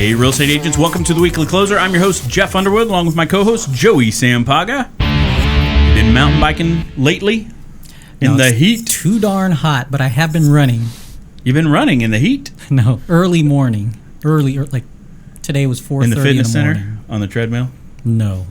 Hey, real estate agents, welcome to the Weekly Closer. I'm your host, Jeff Underwood, along with my co-host, Joey Sampaga. You been mountain biking lately? In the heat? Too darn hot, but I have been running. You've been running in the heat? No, early morning. Like today was 4:30 in the morning. In the fitness center? On the treadmill? No.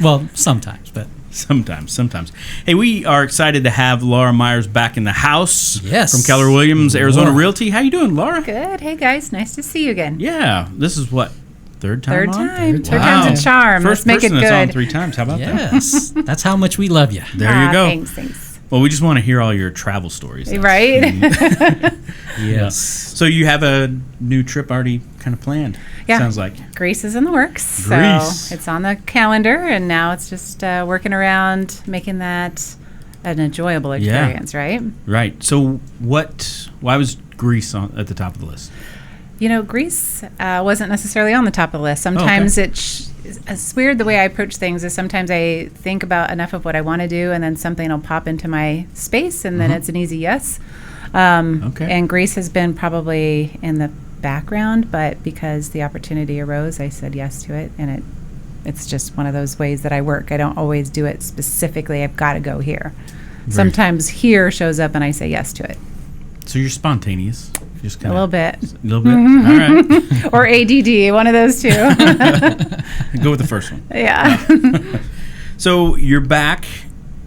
Well, sometimes, but... Sometimes. Hey, we are excited to have Laura Myers back in the house. Yes. From Keller Williams, Arizona Realty. How you doing, Laura? Good. Hey, guys. Nice to see you again. Yeah. This is what? Third time on? Third time's a charm. First Let's make it person good. that's on 3 times. How about that? Yes. That's how much we love you. There you go. Thanks. Well, we just want to hear all your travel stories. Right? Yes. So you have a new trip already kind of planned, Yeah. sounds like. Greece is in the works. Greece. So it's on the calendar, and now it's just working around making that an enjoyable experience, right? Right. So why was Greece at the top of the list? You know, Greece wasn't necessarily on the top of the list. Sometimes it's weird the way I approach things is sometimes I think about enough of what I want to do, and then something will pop into my space, and then it's an easy yes. And Greece has been probably in the background, but because the opportunity arose, I said yes to it, and it's just one of those ways that I work. I don't always do it specifically. I've got to go here. Right. Sometimes here shows up, and I say yes to it. So you're spontaneous. Just a little bit. A little bit? Mm-hmm. All right. Or ADD, one of those two. Go with the first one. Yeah. So you're back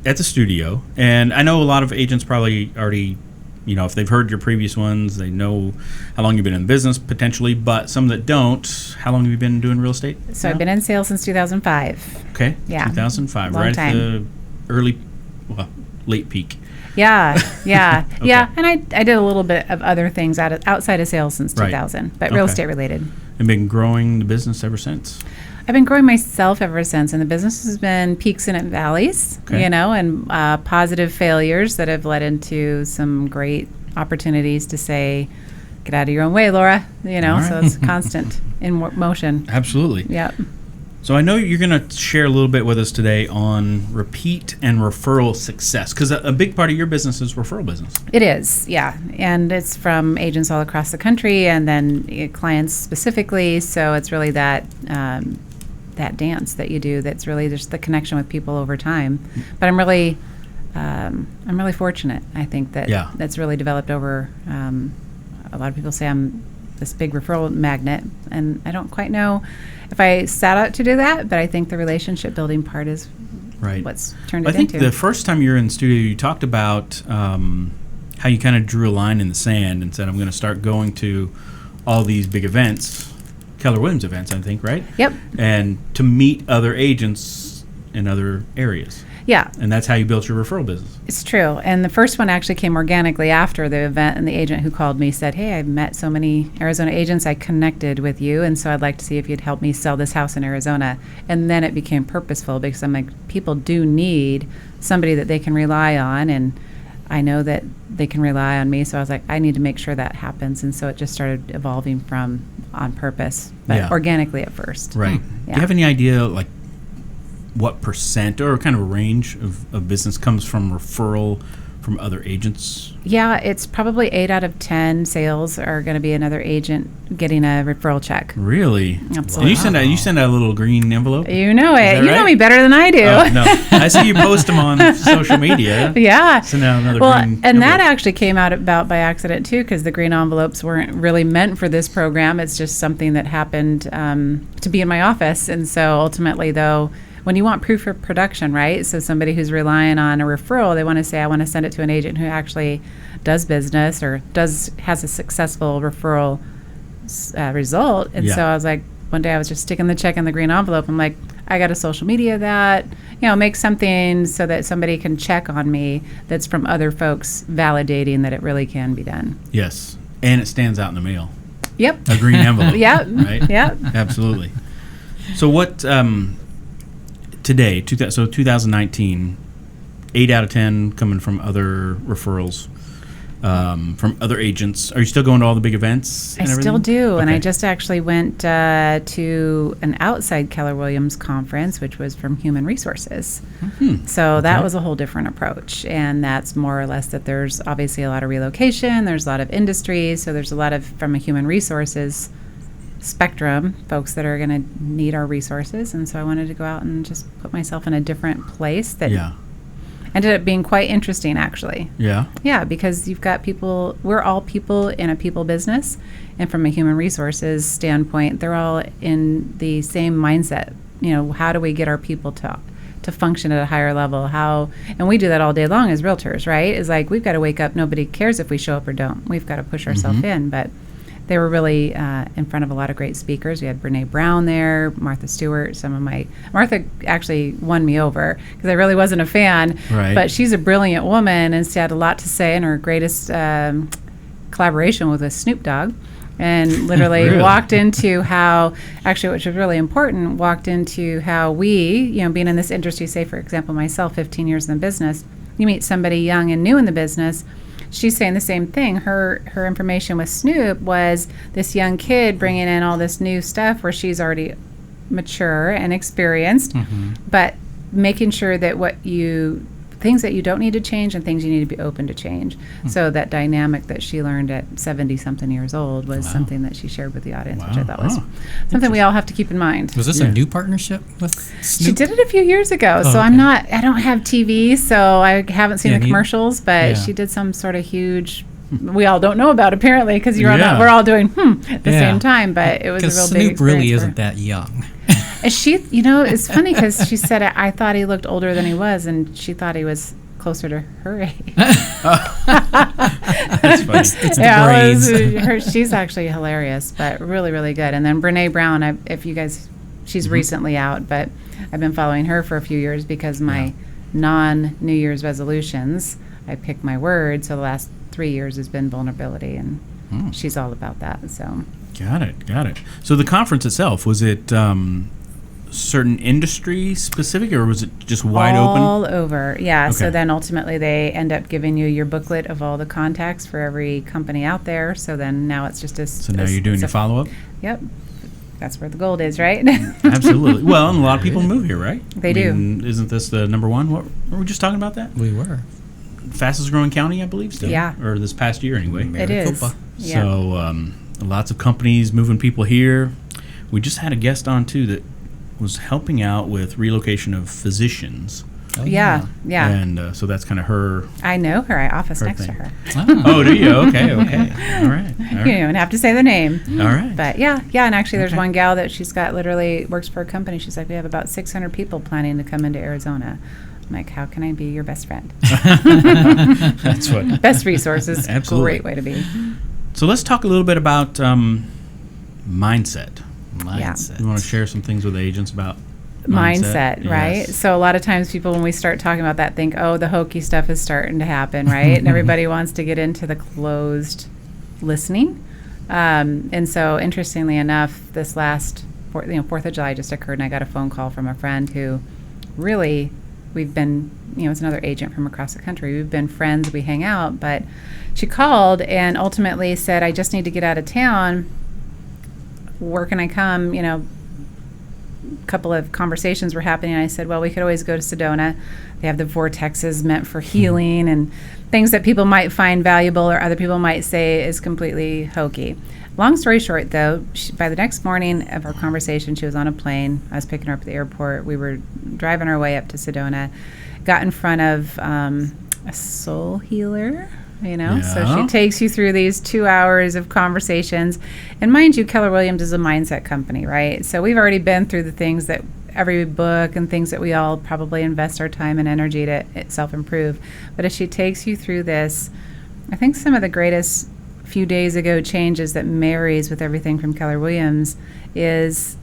at the studio, and I know a lot of agents probably already, if they've heard your previous ones, they know how long you've been in business potentially, but some that don't, how long have you been doing real estate? So I've been in sales since 2005. Okay. Yeah. 2005, Long right time. At the late peak. Yeah. Okay. Yeah. And I did a little bit of other things outside of sales since 2000, but real estate related. And been growing the business ever since? I've been growing myself ever since, and the business has been peaks and valleys, and positive failures that have led into some great opportunities to say, get out of your own way, Laura, right. So it's constant in motion. Absolutely. Yep. So I know you're going to share a little bit with us today on repeat and referral success, because a big part of your business is referral business. It is, yeah. And it's from agents all across the country and then clients specifically. So it's really that dance that you do that's really just the connection with people over time. But I'm really fortunate. I think that's really developed over a lot of people say I'm this big referral magnet, and I don't quite know if I set out to do that, but I think the relationship building part is what's turned it into. I think the first time you were in the studio, you talked about how you kind of drew a line in the sand and said, I'm going to start going to all these big events, Keller Williams events, I think, right? Yep. And to meet other agents in other areas. Yeah. And that's how you built your referral business. It's true. And the first one actually came organically after the event, and the agent who called me said, hey, I've met so many Arizona agents, I connected with you, and so I'd like to see if you'd help me sell this house in Arizona. And then it became purposeful because I'm like, people do need somebody that they can rely on, and I know that they can rely on me, so I was like, I need to make sure that happens. And so it just started evolving from on purpose, but organically at first. Right. Yeah. Do you have any idea, what percent or kind of a range of business comes from referral from other agents? Yeah, it's probably 8 out of 10 sales are going to be another agent getting a referral check. Really? Absolutely. And you send out a little green envelope? You know it. You right? know me better than I do. No, I see you post them on social media. Yeah. Send out another green envelope. And that actually came out about by accident too, because the green envelopes weren't really meant for this program. It's just something that happened to be in my office. And so ultimately, though, when you want proof of production, right? So somebody who's relying on a referral, they want to say, I want to send it to an agent who actually does business or has a successful referral result. And so I was like, one day I was just sticking the check in the green envelope. I'm like, I got to social media that, make something so that somebody can check on me that's from other folks validating that it really can be done. Yes. And it stands out in the mail. Yep. A green envelope. Yep. Right? Yep. Absolutely. So what... today, 2019, 8 out of 10 coming from other referrals from other agents. Are you still going to all the big events? I still do, and I just actually went to an outside Keller Williams conference, which was from Human Resources. So that was a whole different approach, and that's more or less that there's obviously a lot of relocation, there's a lot of industry, so there's a lot of, from a human resources spectrum, folks that are going to need our resources. And so I wanted to go out and just put myself in a different place that ended up being quite interesting, actually. Yeah. Yeah, because you've got people, we're all people in a people business. And from a human resources standpoint, they're all in the same mindset. You know, how do we get our people to function at a higher level? And we do that all day long as realtors, right? It's like, we've got to wake up. Nobody cares if we show up or don't. We've got to push ourselves in. But they were really in front of a lot of great speakers. We had Brene Brown there, Martha Stewart, Martha actually won me over because I really wasn't a fan, right. But she's a brilliant woman, and she had a lot to say, and her greatest collaboration was with Snoop Dogg. And literally Really? walked into how, actually, which was really important, walked into how we, you know, being in this industry, say, for example, myself, 15 years in the business, you meet somebody young and new in the business, she's saying the same thing. Her information with Snoop was this young kid bringing in all this new stuff where she's already mature and experienced, but making sure that things that you don't need to change and things you need to be open to change. So that dynamic that she learned at 70-something years old was something that she shared with the audience, which I thought was something we all have to keep in mind. Was this a new partnership with Snoop? She did it a few years ago, so okay. I don't have TV, so I haven't seen the commercials, but she did some sort of huge, we all don't know about apparently, because we're all doing at the same time, but it was a real big experience. Snoop really isn't that young. And she, you know, it's funny because she said, I thought he looked older than he was, and she thought he was closer to her age. That's funny. It's the braids. She's actually hilarious, but really, really good. And then Brene Brown, she's recently out, but I've been following her for a few years because my non-New Year's resolutions, I pick my word, so the last 3 years has been vulnerability, and she's all about that. So Got it. So the conference itself, was it certain industry specific, or was it just wide open? All over, yeah. Okay. So then ultimately they end up giving you your booklet of all the contacts for every company out there. So then now it's just So now you're doing your follow-up? Yep. That's where the gold is, right? Absolutely. Well, and a lot of people move here, right? They do. Isn't this the number one? What were we just talking about that? We were. Fastest growing county, I believe, still. Yeah. Or this past year, anyway. It is. Yeah. So lots of companies moving people here. We just had a guest on, too, that was helping out with relocation of physicians. Oh, yeah. And so that's kind of her. I know her. I office her next thing. to her. Oh, do you? Okay. All right. You don't even have to say the name. All right. But yeah. And actually there's one gal that she's got literally works for a company. She's like, we have about 600 people planning to come into Arizona. I'm like, how can I be your best friend? That's what. Best resources. Absolutely. Great way to be. So let's talk a little bit about mindset. Mindset. You want to share some things with agents about mindset, right? Yes. So a lot of times people, when we start talking about that, think, oh, the hokey stuff is starting to happen, right? And everybody wants to get into the closed listening. And so interestingly enough, this last 4th of July just occurred, and I got a phone call from a friend who really, we've been, it's another agent from across the country. We've been friends, we hang out, but she called and ultimately said, I just need to get out of town. Where can I come? A couple of conversations were happening. I said, well, we could always go to Sedona. They have the vortexes meant for healing and things that people might find valuable or other people might say is completely hokey. Long story short, though, by the next morning of our conversation, she was on a plane. I was picking her up at the airport. We were driving our way up to Sedona, got in front of a soul healer. So she takes you through these 2 hours of conversations. And mind you, Keller Williams is a mindset company, right? So we've already been through the things that every book and things that we all probably invest our time and energy to self-improve. But as she takes you through this, I think some of the greatest few days ago changes that marries with everything from Keller Williams is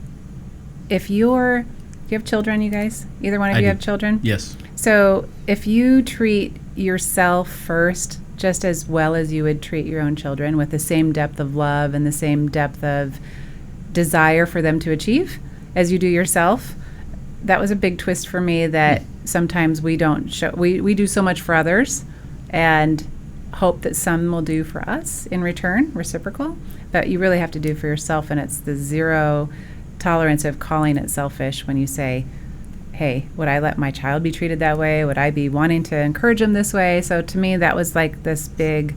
if you have children, you guys? Either one of you have children? Yes. So if you treat yourself first just as well as you would treat your own children, with the same depth of love and the same depth of desire for them to achieve as you do yourself, that was a big twist for me that sometimes we don't show. We do so much for others and hope that some will do for us in return, reciprocal, but you really have to do for yourself, and it's the zero tolerance of calling it selfish when you say, hey, would I let my child be treated that way? Would I be wanting to encourage them this way? So to me, that was like this big,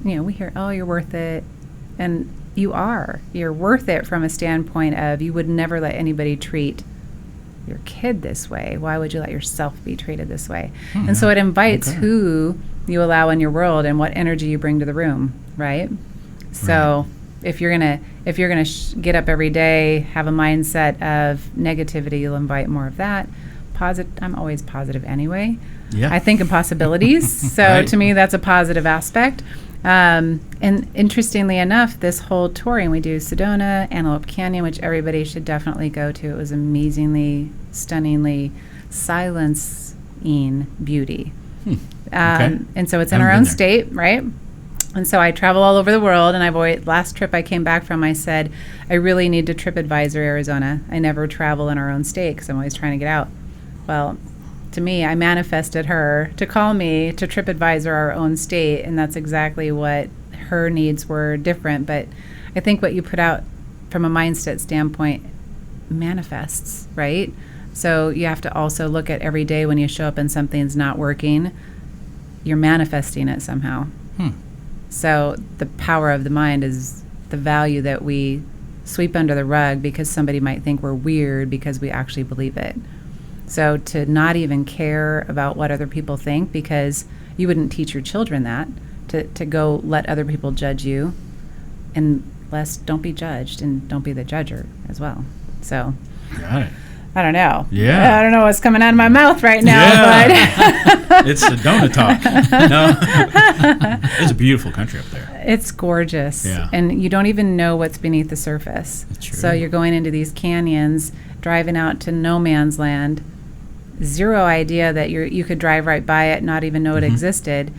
we hear, oh, you're worth it. And You're worth it from a standpoint of you would never let anybody treat your kid this way. Why would you let yourself be treated this way? And so it invites who you allow in your world and what energy you bring to the room, right? So if you're gonna get up every day, have a mindset of negativity, you'll invite more of that. I'm always positive anyway. Yeah. I think in possibilities. So to me, that's a positive aspect. And interestingly enough, this whole touring, we do Sedona, Antelope Canyon, which everybody should definitely go to. It was amazingly, stunningly silencing beauty. And so it's in our own state, right? And so I travel all over the world, and last trip I came back from, I said, I really need to TripAdvisor Arizona. I never travel in our own state because I'm always trying to get out. Well, to me, I manifested her to call me to TripAdvisor our own state, and that's exactly what her needs were different. But I think what you put out from a mindset standpoint manifests, right? So you have to also look at every day when you show up and something's not working, you're manifesting it somehow. So the power of the mind is the value that we sweep under the rug because somebody might think we're weird because we actually believe it. So to not even care about what other people think, because you wouldn't teach your children that, to go let other people judge you, and less don't be judged and don't be the judger as well. So Got it. I don't know. Yeah. I don't know what's coming out of my mouth right now, but It's the donut talk. No. It's a beautiful country up there. it's gorgeous. Yeah. And you don't even know what's beneath the surface. True. So you're going into these canyons, driving out to no man's land, zero idea that you could drive right by it, not even know it existed,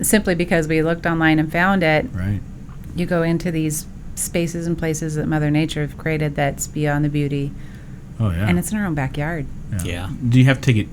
simply because we looked online and found it. Right. You go into these spaces and places that Mother Nature have created that's beyond the beauty. Oh, yeah. And it's in our own backyard. Yeah. Do you have to take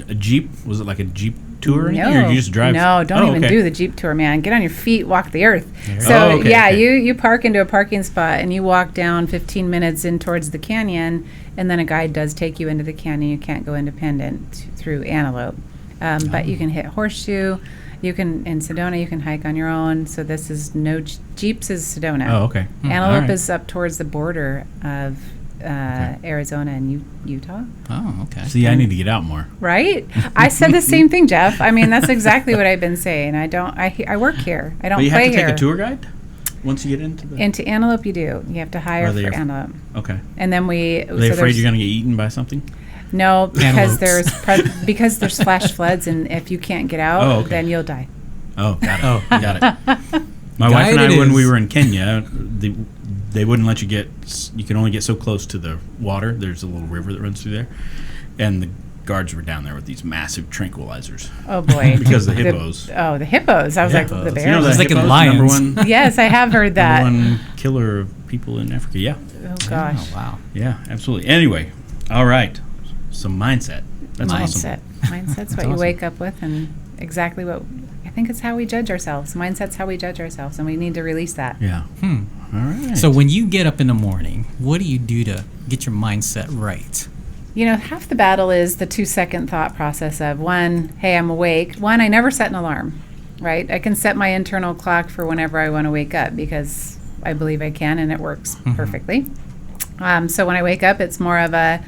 a Jeep? Was it like a Jeep tour or anything? No. Or you just drive? No, don't Oh, even okay. do the Jeep tour, man. Get on your feet, walk the earth. Oh, So, okay, yeah, okay. you park into a parking spot and you walk down 15 minutes in towards the canyon, and then a guide does take you into the canyon. You can't go independent through Antelope. But you can hit Horseshoe. You can, in Sedona, you can hike on your own. So this is no, Jeeps is Sedona. Oh, okay. Antelope All right. is up towards the border of Arizona and Utah. Oh, okay. See, I need to get out more. Right? I said the same thing, Jeff. I mean, that's exactly what I've been saying. I work here. I don't But you have play to take here. a tour guide once you get into the... Into Antelope, you do. You have to hire Are they for af- Antelope. Okay. And then Are they afraid you're going to get eaten by something? No, because Antelopes. because there's flash floods, and if you can't get out, Oh, okay. then you'll die. Oh, got it. Oh. Got it. My wife and Guided I, when we is- were in Kenya, they wouldn't let you get... You can only get so close to the water. There's a little river that runs through there. And the guards were down there with these massive tranquilizers. Oh boy! Because the hippos. The hippos. I was like the Hippos. bears. You know It's the like in hippos, lions. number one, Yes, I have heard that. number one killer of people in Africa. Yeah. Oh gosh. Oh, wow. Yeah, absolutely. Anyway, all right. Some mindset. That's awesome. Mindset's what you awesome. wake up with, and exactly what I think it's how we judge ourselves. Mindset's how we judge ourselves, and we need to release that. Yeah. All right. So when you get up in the morning, what do you do to get your mindset right? You know, half the battle is the 2-second thought process of one, hey, I'm awake. One, I never set an alarm, right? I can set my internal clock for whenever I want to wake up because I believe I can, and it works perfectly. So when I wake up, it's more of a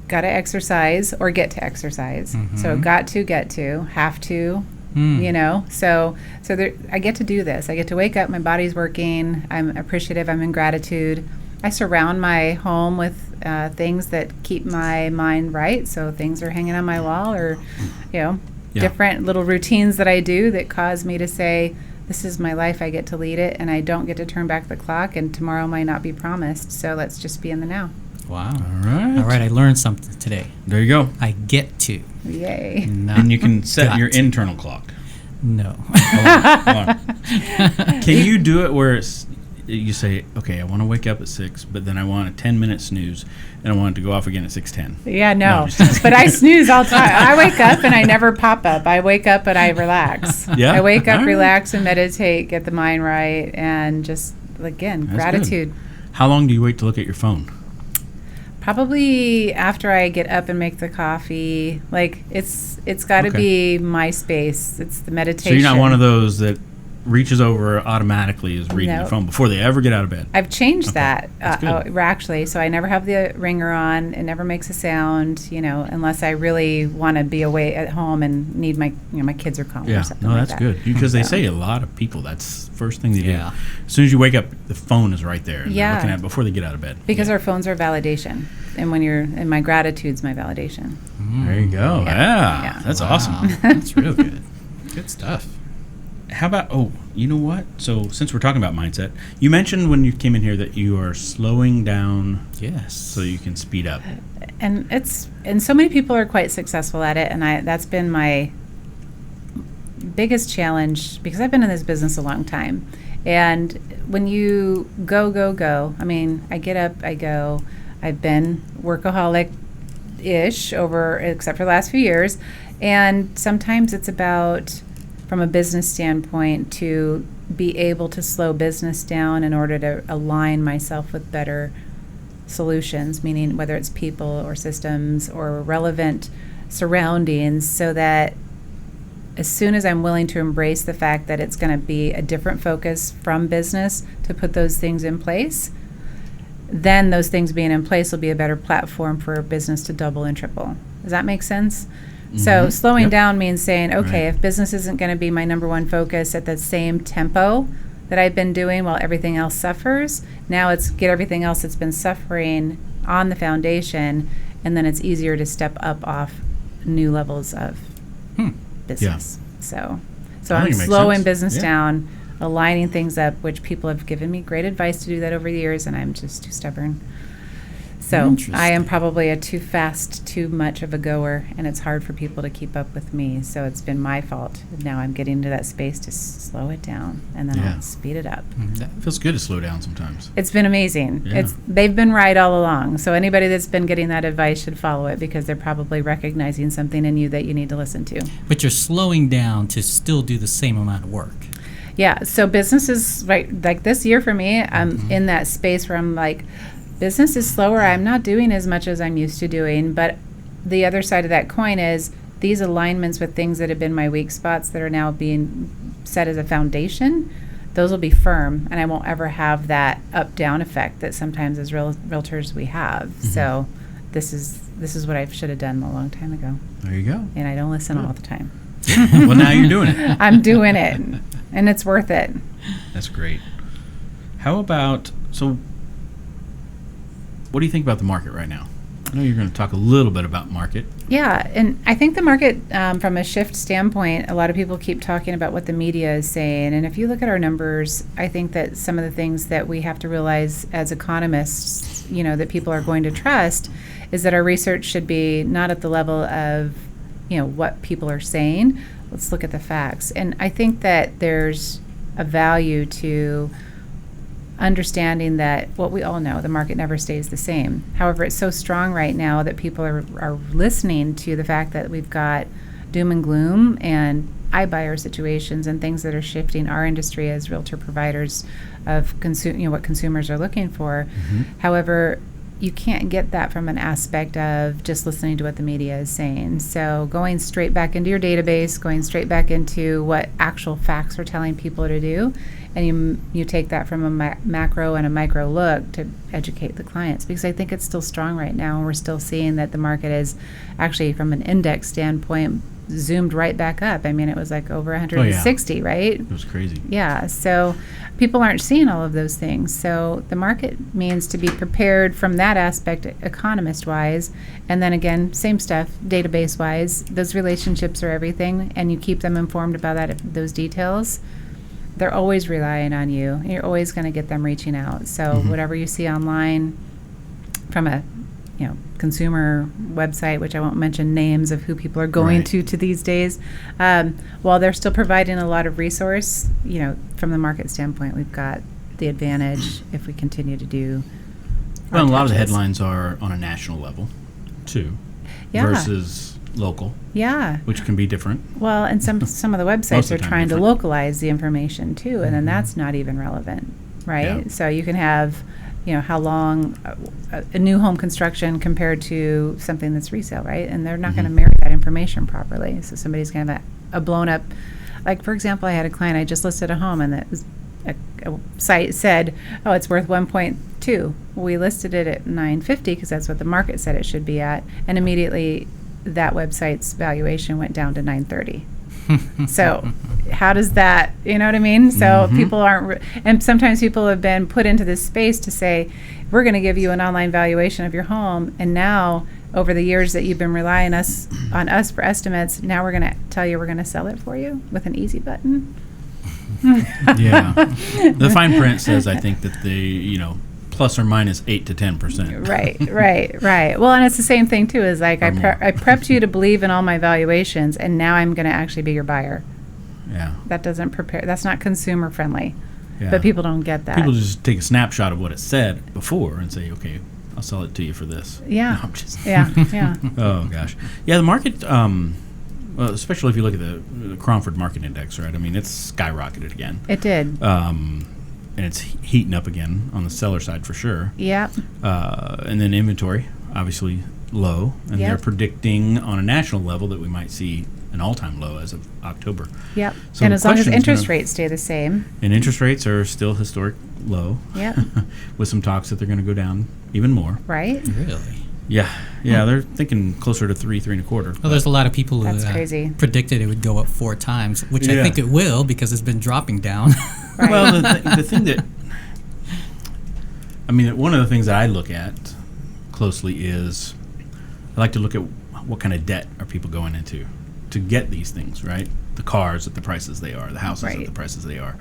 got to exercise or get to exercise. So got to, get to, have to, you know. So there, I get to do this. I get to wake up, my body's working, I'm appreciative, I'm in gratitude. I surround my home with things that keep my mind right. So things are hanging on my wall, or, you know, different little routines that I do that cause me to say, this is my life, I get to lead it, and I don't get to turn back the clock, and tomorrow might not be promised. So let's just be in the now. Wow. All right. All right, I learned something today. There you go. I get to. Yay. Not And you can set got your to. internal clock. No. Hold on. Can you do it where it's, you say, okay, I want to wake up at 6, but then I want a 10-minute snooze, and I want it to go off again at 6:10. Yeah, No, no. I'm just- But I snooze all the time. I wake up and I never pop up. I wake up and I relax. Yeah? I wake up, All right. relax, and meditate, get the mind right, and just, again, That's gratitude. good. How long do you wait to look at your phone? Probably after I get up and make the coffee. Like, it's got to Okay. be my space. It's the meditation. So you're not one of those that reaches over automatically is reading No. your phone before they ever get out of bed. I've changed that That's good. actually, so I never have the ringer on. It never makes a sound, unless I really want to be away at home and need my kids are calling Yeah, or something no, like that's that. good because they So- say a lot of people that's the first thing they Yeah. do. As soon as you wake up, the phone is right there. And Yeah. they're looking at it before they get out of bed. Because Yeah. our phones are validation, and and my gratitude's my validation. There you go. Yeah. Yeah, Yeah. that's Wow. awesome. That's real good. Good stuff. How about, you know what? So since we're talking about mindset, you mentioned when you came in here that you are slowing down Yes. so you can speed up. And so many people are quite successful at it, and that's been my biggest challenge because I've been in this business a long time. And when you go, I mean, I get up, I go. I've been workaholic-ish except for the last few years, and sometimes it's about, from a business standpoint, to be able to slow business down in order to align myself with better solutions, meaning whether it's people or systems or relevant surroundings, so that as soon as I'm willing to embrace the fact that it's going to be a different focus from business to put those things in place, then those things being in place will be a better platform for business to double and triple. Does that make sense? So slowing Yep. down means saying, okay, Right. if business isn't going to be my number one focus at the same tempo that I've been doing while everything else suffers, now it's get everything else that's been suffering on the foundation, and then it's easier to step up off new levels of business. So I I'm think it makes slowing sense. business Yeah. down, aligning things up, which people have given me great advice to do that over the years, and I'm just too stubborn. So I am Interesting. probably a too fast, too much of a goer, and it's hard for people to keep up with me. So it's been my fault. Now I'm getting to that space to slow it down, and then Yeah. I'll speed it up. It feels good to slow down sometimes. It's been amazing. Yeah. They've been right all along. So anybody that's been getting that advice should follow it, because they're probably recognizing something in you that you need to listen to. But you're slowing down to still do the same amount of work. Yeah. So business is right. Like this year for me, I'm in that space where I'm like, business is slower. I'm not doing as much as I'm used to doing. But the other side of that coin is these alignments with things that have been my weak spots that are now being set as a foundation. Those will be firm, and I won't ever have that up-down effect that sometimes as realtors we have. So this is what I should have done a long time ago, There you go. and I don't listen all the time. Well, now you're doing it. I'm doing it, and it's worth it. That's great. How about, what do you think about the market right now? I know you're going to talk a little bit about market. Yeah, and I think the market, from a shift standpoint, a lot of people keep talking about what the media is saying. And if you look at our numbers, I think that some of the things that we have to realize as economists, that people are going to trust, is that our research should be not at the level of, what people are saying. Let's look at the facts. And I think that there's a value to understanding that what we all know, the market never stays the same. However, it's so strong right now that people are listening to the fact that we've got doom and gloom and iBuyer situations and things that are shifting our industry as realtor providers of what consumers are looking for. However, you can't get that from an aspect of just listening to what the media is saying. So going straight back into your database, going straight back into what actual facts are telling people to do, and you take that from a macro and a micro look to educate the clients, because I think it's still strong right now, and we're still seeing that the market is actually, from an index standpoint, zoomed right back up. I mean, it was like over 160, right? It was crazy. Yeah, so people aren't seeing all of those things. So the market means to be prepared from that aspect, economist-wise. And then again, same stuff, database-wise. Those relationships are everything, and you keep them informed about those details. They're always relying on you, and you're always going to get them reaching out. So whatever you see online from a consumer website, which I won't mention names of who people are going to these days, while they're still providing a lot of resource, from the market standpoint, we've got the advantage if we continue to do Well, our a lot of the touches. headlines are on a national level, too, Yeah. versus local, Yeah. which can be different. Well, and some of the Most websites of the are time trying to different. localize the information too, and then that's not even relevant, right? Yeah. So you can have, how long a new home construction compared to something that's resale, right? And they're not going to marry that information properly. So somebody's going to have a blown up like, for example, I had a client, I just listed a home, and that was a site said, oh, it's worth 1.2. We listed it at 950 because that's what the market said it should be at, and immediately that website's valuation went down to 930. So how does that, you know what I mean? So people aren't, and sometimes people have been put into this space to say, we're going to give you an online valuation of your home, and now over the years that you've been relying on us for estimates, now we're going to tell you we're going to sell it for you with an easy button. Yeah. The fine print says, I think, that plus or minus 8 to 10%. Right. Well, and it's the same thing too. Is like I prepped you to believe in all my valuations, and now I'm going to actually be your buyer. Yeah. That doesn't prepare. That's not consumer friendly. Yeah. But people don't get that. People just take a snapshot of what it said before and say, okay, I'll sell it to you for this. Yeah. No, I'm just Yeah. Oh gosh. Yeah, the market. Well, especially if you look at the Cromford Market Index, right? I mean, it's skyrocketed again. It did. And it's heating up again on the seller side for sure. Yeah. And then inventory, obviously low, and they're predicting on a national level that we might see an all-time low as of October. Yep. So And the as long as question is interest rates stay the same. And interest rates are still historic low. Yep. With some talks that they're going to go down even more. Right. Really? Yeah, they're thinking closer to 3.25. Well, there's a lot of people That's who crazy. predicted it would go up 4 times, which Yeah. I think it will because it's been dropping down. Right. Well, the thing that, I mean, one of the things that I look at closely is I like to look at what kind of debt are people going into to get these things, right? The cars at the prices they are, the houses at the prices they are.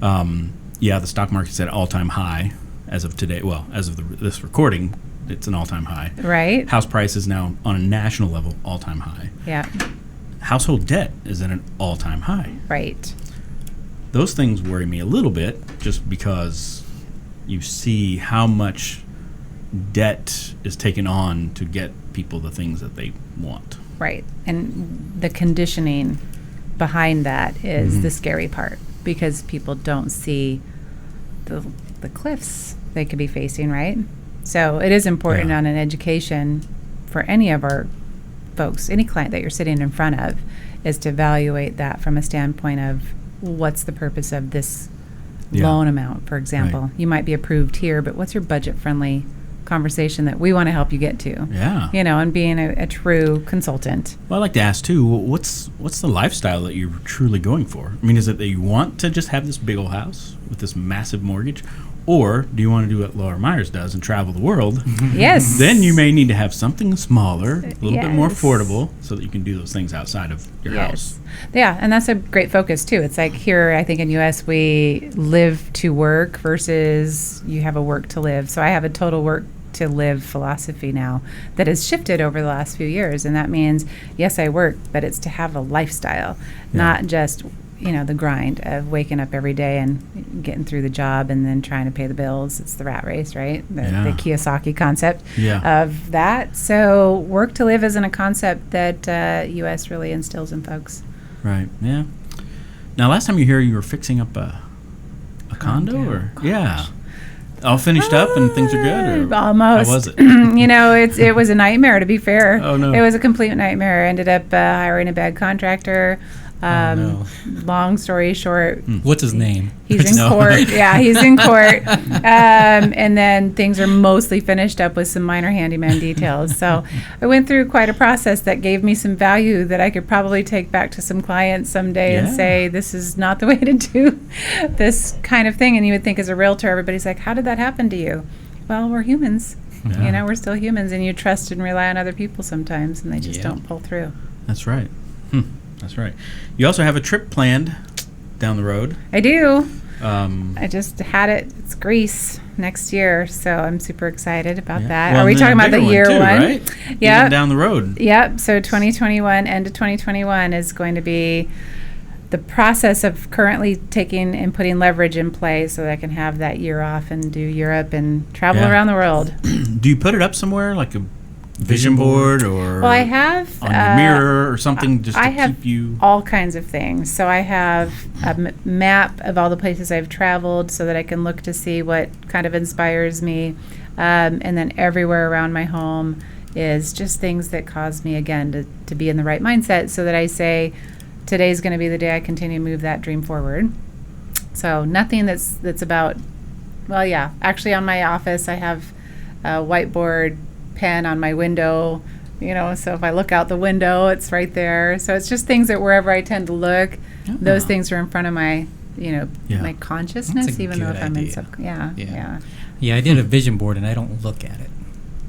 The stock market's at all-time high as of today. Well, as of this recording, it's an all-time high. Right. House prices now on a national level, all-time high. Yeah. Household debt is at an all-time high. Right. Those things worry me a little bit just because you see how much debt is taken on to get people the things that they want. Right. And the conditioning behind that is the scary part, because people don't see the cliffs they could be facing, right? So it is important on an education for any of our folks, any client that you're sitting in front of, is to evaluate that from a standpoint of what's the purpose of this loan amount, for example. Right. You might be approved here, but what's your budget-friendly conversation that we want to help you get to? Yeah. And being a true consultant. Well, I'd like to ask, too, what's the lifestyle that you're truly going for? I mean, is it that you want to just have this big old house with this massive mortgage? Or do you want to do what Laura Myers does and travel the world? Yes. Then you may need to have something smaller, a little bit more affordable, so that you can do those things outside of your house. Yeah, and that's a great focus, too. It's like here, I think in U.S., we live to work versus you have a work to live. So I have a total work to live philosophy now that has shifted over the last few years. And that means, yes, I work, but it's to have a lifestyle, not just the grind of waking up every day and getting through the job and then trying to pay the bills. It's the rat race, right? The Kiyosaki concept of that. So work to live isn't a concept that U.S. really instills in folks. Right, yeah. Now, last time you were here, you were fixing up a condo? Or all finished up and things are good? Or almost. How was it? It was a nightmare, to be fair. Oh, no. It was a complete nightmare. I ended up hiring a bad contractor. Long story short, What's his name? he's in court. Yeah, he's in court. And then things are mostly finished up with some minor handyman details. So I went through quite a process that gave me some value that I could probably take back to some clients someday and say, this is not the way to do this kind of thing. And you would think as a realtor, everybody's like, how did that happen to you? Well, we're humans. We're still humans, and you trust and rely on other people sometimes, and they just don't pull through. That's right. That's right. You also have a trip planned down the road. I do. I just had it. It's Greece next year, so I'm super excited about that. Well, Are we talking about the year one? Right? Yeah. Down the road. Yep. So 2021, end of 2021 is going to be the process of currently taking and putting leverage in place so that I can have that year off and do Europe and travel around the world. Do you put it up somewhere, like a vision board, or I have on your mirror or something, just to keep you? All kinds of things. So I have a map of all the places I've traveled so that I can look to see what kind of inspires me. And then everywhere around my home is just things that cause me, again, to be in the right mindset, so that I say today's going to be the day I continue to move that dream forward. So nothing that's about, well, yeah, actually on my office, I have a whiteboard pen on my window, so if I look out the window, it's right there. So it's just things that wherever I tend to look, those things are in front of my, my consciousness, even though if I'm in Yeah, I did a vision board and I don't look at it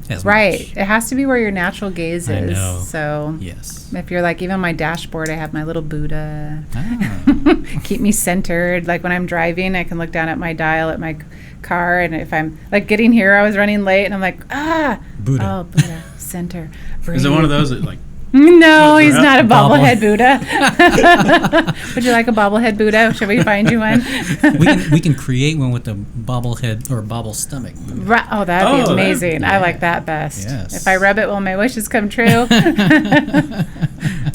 as right. much. It has to be where your natural gaze is. I know. So Yes. if you're like, even my dashboard, I have my little Buddha. Ah. Keep me centered. Like when I'm driving, I can look down at my dial at my car, and if I'm like getting here, I was running late, and I'm like, Buddha. Oh, Buddha, center. Breathe. Is it one of those that like? No, he's not a bobblehead Bobble. Buddha. Would you like a bobblehead Buddha? Should we find you one? we can create one with a bobblehead or bobble stomach. Right. Oh, that'd be amazing. I like that best. Yes. If I rub it, will my wishes come true?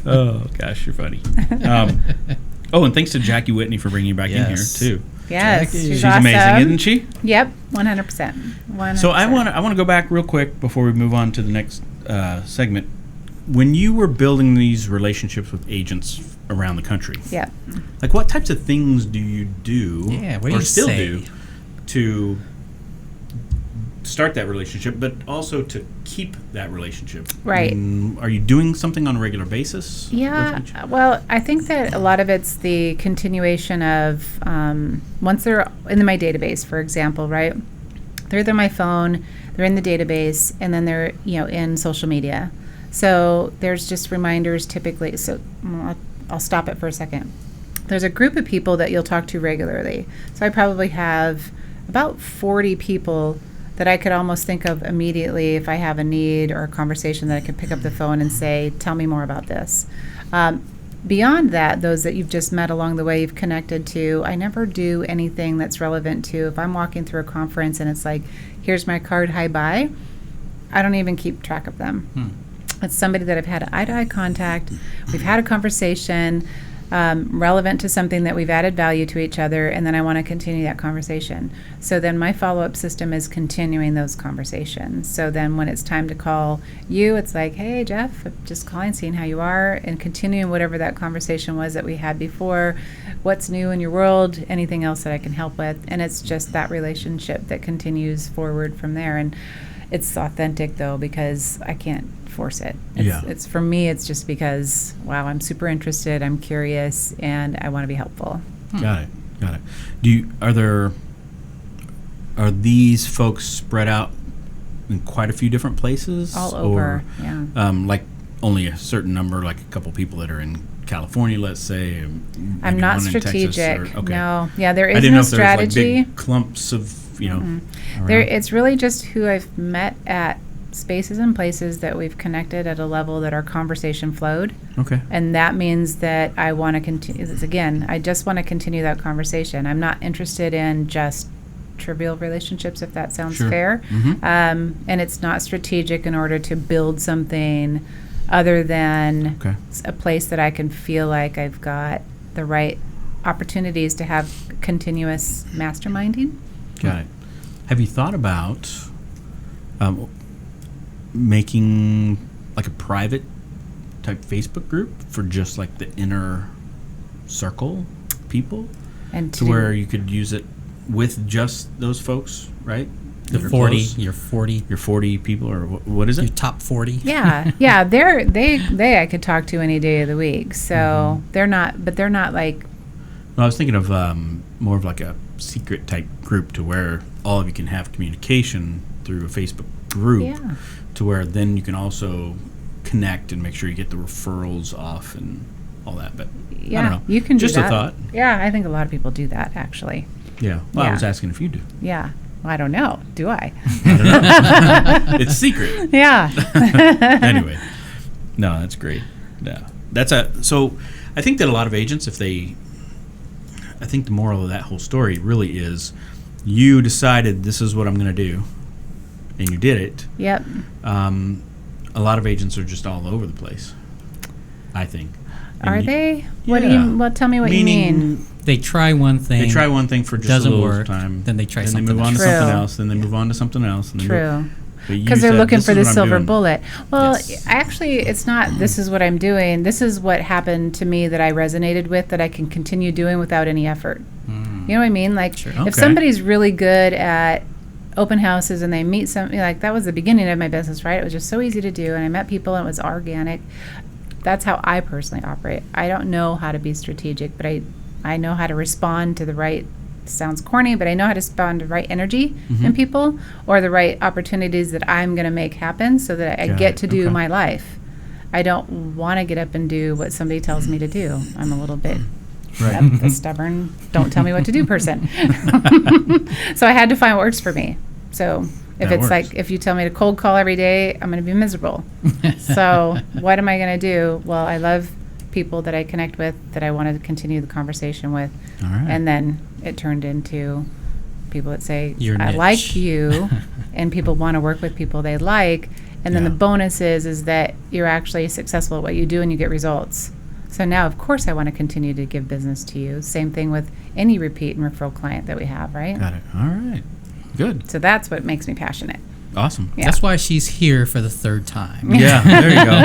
Oh gosh, you're funny. And thanks to Jackie Whitney for bringing you back in here too. Yes, Jackie. she's She's awesome. amazing, isn't she? Yep, 100%. So I want to go back real quick before we move on to the next segment. When you were building these relationships with agents around the country, Yep. like what types of things do you do, Yeah, what do or you still say? do, to start that relationship, but also to keep that relationship? Right. Are you doing something on a regular basis? Yeah, with each- well, I think that a lot of it's the continuation of once they're in my database, for example, right? They're either my phone, they're in the database, and then they're in social media. So there's just reminders typically. So I'll stop it for a second. There's a group of people that you'll talk to regularly. So I probably have about 40 people that I could almost think of immediately if I have a need or a conversation that I could pick up the phone and say, tell me more about this. Beyond that, those that you've just met along the way, you've connected to, I never do anything that's relevant to, if I'm walking through a conference and it's like, here's my card, hi, bye, I don't even keep track of them. It's somebody that I've had eye-to-eye contact, we've had a conversation relevant to something that we've added value to each other, and then I want to continue that conversation. So then my follow-up system is continuing those conversations. So then when it's time to call you, it's like, hey, Jeff, I'm just calling, seeing how you are, and continuing whatever that conversation was that we had before. What's new in your world? Anything else that I can help with? And it's just that relationship that continues forward from there. And it's authentic, though, because I can't force it. It's for me, it's just because, wow, I'm super interested, I'm curious, and I want to be helpful. Got it. Are these folks spread out in quite a few different places? All over, yeah. Like only a certain number, like a couple people that are in California, let's say. I'm not one in Texas, strategic. okay. No. Yeah, there I is didn't no know if there was strategy. like big clumps of, around. It's really just who I've met at spaces and places that we've connected at a level that our conversation flowed. Okay. And that means that I want to continue. Again, I just want to continue that conversation. I'm not interested in just trivial relationships, if that sounds Sure. fair. Mhm. And it's not strategic in order to build something other than Okay. a place that I can feel like I've got the right opportunities to have continuous masterminding. Got it. Have you thought about making like a private type Facebook group for just like the inner circle people, And to where you could use it with just those folks, right? That are close? Your 40 people, or what is your it? top 40. yeah, they I could talk to any day of the week. So they're not like, No, I was thinking of more of like a secret type group, to where all of you can have communication through a Facebook group, Yeah. to where then you can also connect and make sure you get the referrals off and all that. But yeah, I don't know. you can Just do a that. thought. Yeah, I think a lot of people do that actually. Yeah. Well, I Yeah. was asking if you do. Yeah. Well, I don't know. Do I? It's secret. Yeah. Anyway, no, that's great. Yeah, so I think that a lot of agents, I think the moral of that whole story really is, you decided this is what I'm going to do, and you did it. Yep. A lot of agents are just all over the place, I think. And Are you- they? What do Yeah. you? Well, tell me what you mean. They try one thing. They try one thing for just doesn't a little work, time. then they try Then something they move on to else. something True. else. Then they move on to something else. And they True. Because they're looking for the silver bullet. Well, Yes. actually, it's not, this is what I'm doing. This is what happened to me that I resonated with that I can continue doing without any effort. You know what I mean? Like, Sure. if somebody's really good at open houses and they meet somebody, like that was the beginning of my business, right? It was just so easy to do, and I met people and it was organic. That's how I personally operate. I don't know how to be strategic, but I know how to respond to the right, sounds corny, but I know how to respond to the right energy in people or the right opportunities that I'm going to make happen so that I get to do my life. I don't want to get up and do what somebody tells me to do. I'm a little bit the stubborn, don't tell me what to do person. So I had to find what works for me. So if it's like, if you tell me to cold call every day, I'm going to be miserable. So what am I going to do? Well, I love people that I connect with that I want to continue the conversation with. All right. And then it turned into people that say, Your I niche. like you, and people want to work with people they like. And then the bonus is that you're actually successful at what you do and you get results. So now, of course, I want to continue to give business to you. Same thing with any repeat and referral client that we have, right? Got it. All right. Good. So that's what makes me passionate. Awesome. Yeah. That's why she's here for the third time. Yeah, there you go.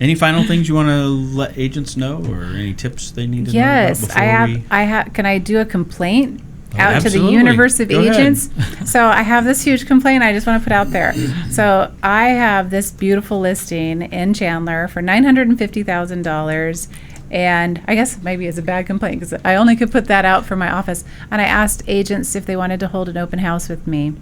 Any final things you want to let agents know, or any tips they need to know Yes, about before I have. Can I do a complaint out to the absolutely. universe of Go ahead. agents? So I have this huge complaint I just want to put out there. So I have this beautiful listing in Chandler for $950,000. And I guess maybe it's a bad complaint because I only could put that out for my office. And I asked agents if they wanted to hold an open house with me.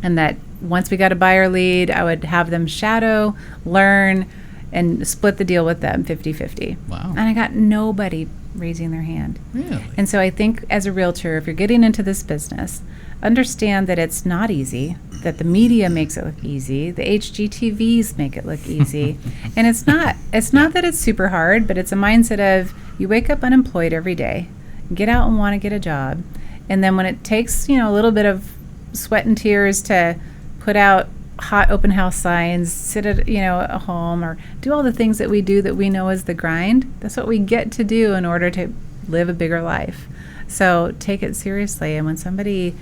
And that once we got a buyer lead, I would have them shadow, learn, and split the deal with them 50-50. Wow. And I got nobody raising their hand. Really? And so I think as a realtor, if you're getting into this business, understand that it's not easy, that the media makes it look easy, the HGTVs make it look easy. And it's not that it's super hard, but it's a mindset of you wake up unemployed every day, get out and want to get a job. And then when it takes, a little bit of sweat and tears to put out hot open house signs, sit at a home, or do all the things that we do that we know is the grind. That's what we get to do in order to live a bigger life. So take it seriously, and when somebody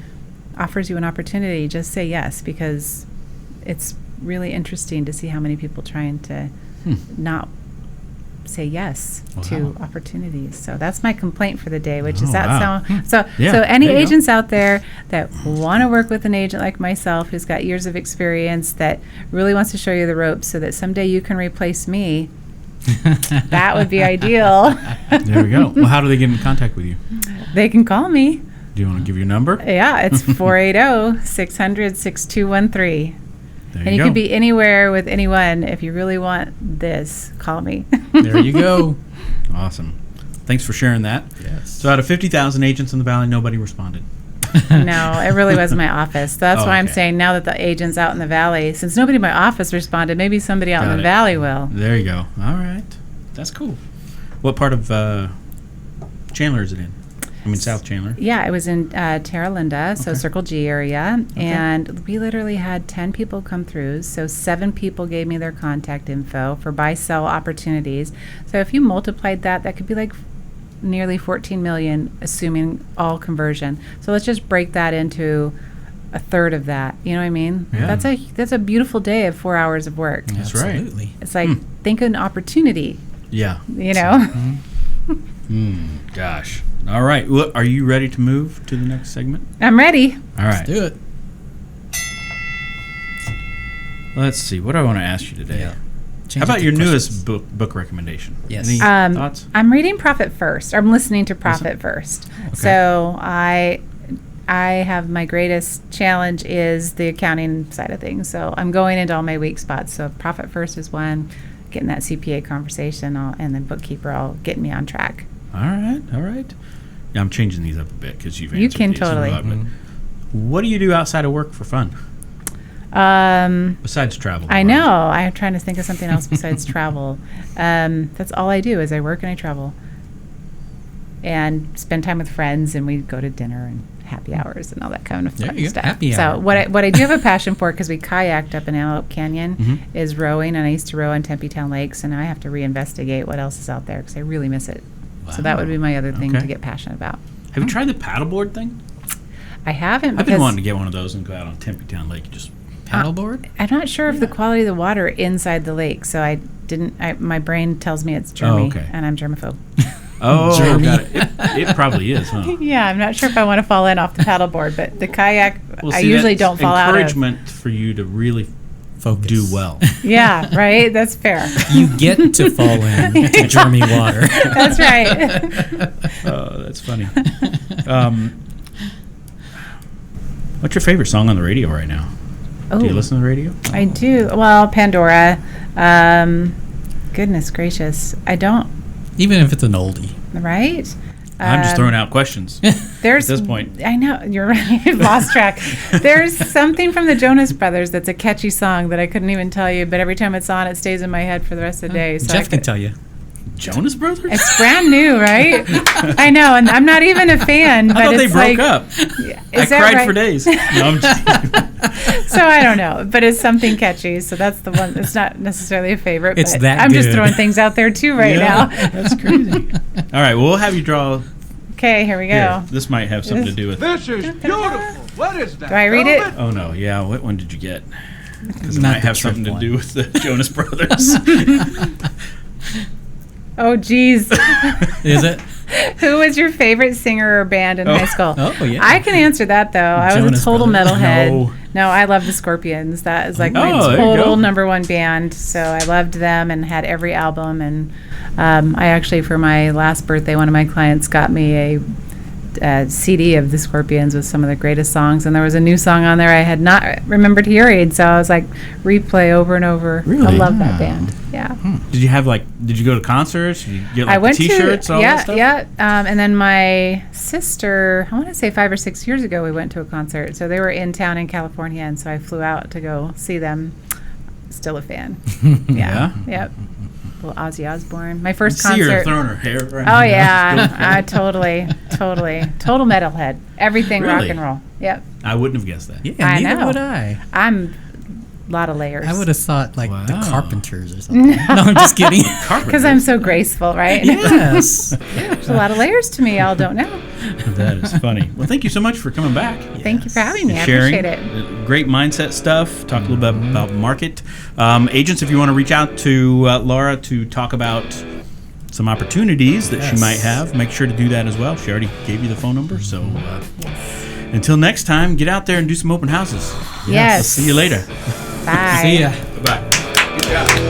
offers you an opportunity, just say yes, because it's really interesting to see how many people trying to not say yes to opportunities. So that's my complaint for the day, which is so any agents out there that want to work with an agent like myself who's got years of experience that really wants to show you the ropes so that someday you can replace me, that would be ideal. There we go. Well, how do they get in contact with you? They can call me. Do you want to give your number? Yeah, it's 480-600-6213. There And you can be anywhere with anyone. If you really want this, call me. There you go. Awesome. Thanks for sharing that. Yes. So out of 50,000 agents in the Valley, nobody responded. No, it really was my office. That's why I'm okay. saying now that the agents out in the Valley, since nobody in my office responded, maybe somebody out in Got the it. Valley will. There you go. All right. That's cool. What part of Chandler is it in? I mean, South Chandler. Yeah, it was in Terra Linda, so Circle G area. And we literally had 10 people come through. So 7 people gave me their contact info for buy-sell opportunities. So if you multiplied that, that could be like nearly 14 million, assuming all conversion. So let's just break that into a third of that. You know what I mean? Yeah. That's a beautiful day of 4 hours of work. That's right. Absolutely. It's like, think of an opportunity, Yeah. you know? Gosh. All right. Well, are you ready to move to the next segment? I'm ready. All right. Let's do it. Let's see. What do I want to ask you today? Yeah. How about your newest book recommendation? Yes. Any thoughts? I'm reading Profit First. I'm listening to Profit First. Okay. So I have my greatest challenge is the accounting side of things. So I'm going into all my weak spots. So Profit First is one. Getting that CPA conversation, and then bookkeeper all getting me on track. All right. All right. Yeah, I'm changing these up a bit because you've You answered can these a totally. lot, but what do you do outside of work for fun? Besides travel. I know. I'm trying to think of something else besides travel. That's all I do is I work and I travel. And spend time with friends, and we go to dinner and happy hours and all that kind of There fun you go. stuff. Happy so hour. what I do have a passion for, because we kayaked up in Antelope Canyon, is rowing, and I used to row on Tempe Town Lakes, and I have to reinvestigate what else is out there because I really miss it. So that would be my other thing Okay. to get passionate about. Have you tried the paddleboard thing? I haven't. I've been because wanting to get one of those and go out on Tempe Town Lake and just Paddleboard? I'm not sure of the quality of the water inside the lake, so I didn't. My brain tells me it's germy, okay. and I'm germaphobe. Oh, Germy. got it. It probably is, huh? Yeah, I'm not sure if I want to fall in off the paddleboard, but the kayak, Well, I see, usually that's don't fall out of. encouragement for you to really Focus. do well. Yeah, right. That's fair. You get to fall in to germy water. That's right. Oh, that's funny. What's your favorite song on the radio right now? Do you Oh, listen to the radio? I do. Well, Pandora. Goodness gracious, I don't. Even if it's an oldie. Right. I'm just throwing out questions. There's at this point. I know you're right. I've lost track. There's something from the Jonas Brothers that's a catchy song that I couldn't even tell you, but every time it's on, it stays in my head for the rest of the day. So Jeff can tell you. Jonas Brothers? It's brand new, right? I know, and I'm not even a fan. But I thought they it's broke like, up. I Is that cried right? for days. No, I'm just kidding. So I don't know, but it's something catchy. So that's the one. It's not necessarily a favorite. It's but that I'm just good. throwing things out there too right Yeah, now. That's crazy. All right, well, we'll have you draw. Okay, here we go. Here, this might have something to do with. This is beautiful. What is that? Do I read it? Oh no, yeah. What one did you get? Because it Not might the have something trick to do one. with the Jonas Brothers. Oh, geez. Is it? Who was your favorite singer or band in high school? Oh, yeah. I can answer that, though. I was Jonas a total Brothers. metalhead. No, I love the Scorpions. That is like my Oh, there you go. total number one band. So I loved them and had every album. And I actually, for my last birthday, one of my clients got me a CD of the Scorpions with some of the greatest songs. And there was a new song on there I had not remembered hearing. So I was like, replay over and over. Really? I love that band. Yeah. Did you have did you go to concerts? Did you get I went T-shirts? to all that stuff? yeah. And then my sister, I want to say 5 or 6 years ago, we went to a concert. So they were in town in California, and so I flew out to go see them. Still a fan. Yeah? Yep. Little Ozzy Osbourne. My first See her concert. throwing her hair right Oh now. yeah, totally, total metalhead. Everything rock Really? and roll. Yep. I wouldn't have guessed that. Yeah, I neither know. would I. I'm a lot of layers. I would have thought like the Wow. Carpenters or something. No, I'm just kidding. because I'm so graceful, right? Yes. There's a lot of layers to me. Y'all don't know. That is funny. Well, thank you so much for coming back. Thank you for having me. I Sharing appreciate it. Great mindset stuff. Talk a little bit about market. Agents, if you want to reach out to Laura to talk about some opportunities that she Yes. might have, make sure to do that as well. She already gave you the phone number. So until next time, get out there and do some open houses. Yes. We'll see you later. Bye. See ya. Bye. Good job.